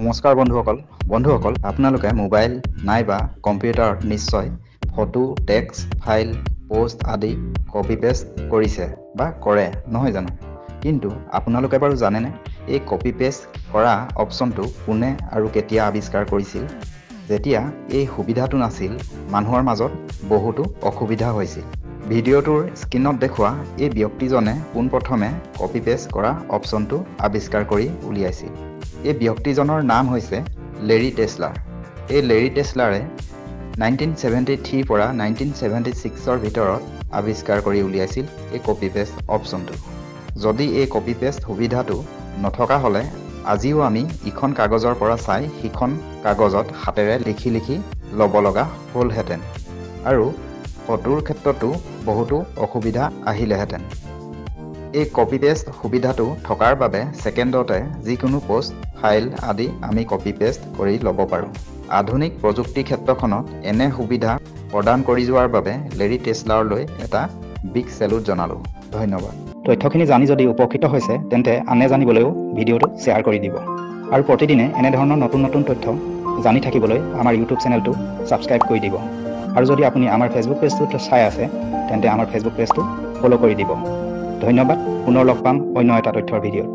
নমস্কাৰ বন্ধুসকল আপোনালোকে মোবাইল নাইবা কম্পিউটাৰত নিশ্চয় ফটো টেক্সট ফাইল পোষ্ট আদি কপি পেষ্ট কৰিছে বা কৰে নহয় জানো কিন্তু আপোনালোকে বাৰু জানেনে এই কপি পেষ্ট কৰা অপচনটো কোনে আৰু কেতিয়া আৱিষ্কাৰ কৰিছিল যেতিয়া এই সুবিধাটো নাছিল মানুহৰ মাজত বহুতো অসুবিধা হৈছিল ভিডিঅ'টোৰ স্ক্ৰীনত দেখুৱা এই ব্যক্তিজনে পোনপ্ৰথমে কপি পেষ্ট কৰা অপচনটো আৱিষ্কাৰ কৰি উলিয়াইছিল এই ব্যক্তিজনৰ নাম হৈছে লেৰী টেছলাৰ এই লেৰী টেছলাৰে 1973 পৰা 1976 ভিতৰত আৱিষ্কাৰ কৰি উলিয়াইছিল এই কপি পেষ্ট অপচনটো যদি এই কপি পেষ্ট সুবিধাটো নথকা হলে আজিও আমি ইখন কাগজৰ পৰা চাই সিখন কাগজত হাতেৰে লিখি লব লগা হ'লহেঁতেন আৰু ফটোৰ ক্ষেত্ৰতো বহুতো অসুবিধা আহিলেহেঁতেন এই কপি পেষ্ট সুবিধাটো থকাৰ বাবে সেকেন্ডতে যিকোনো পোষ্ট ফাইল আদি আমি কপি পেষ্ট কৰি ল'ব পাৰোঁ আধুনিক প্ৰযুক্তি ক্ষেত্ৰখনত এনে সুবিধা প্ৰদান কৰি যোৱাৰ বাবে লেৰী টেছলাৰলৈ এটা বিগ সেলুট জনালো ধন্যবাদ তথ্যখিনি জানি যদি উপকৃত হৈছে তেন্তে আনে জানিবলৈও ভিডিঅ'টো শ্বেয়াৰ কৰি দিব আৰু প্ৰতিদিনে এনে ধৰণৰ নতুন তথ্য জানি থাকিবলৈ আমাৰ ইউটিউব চেনেলটো সাবস্ক্ৰাইব কৰি দিব আৰু যদি আপুনি আমাৰ ফেসবুক পেজটো চাই আছে তেন্তে আমাৰ ফেসবুক পেজটো ফলো কৰি দিব ধন্যবাদ পুনৰ লগ পাম অন্য এটা তথ্যৰ ভিডিঅ'ত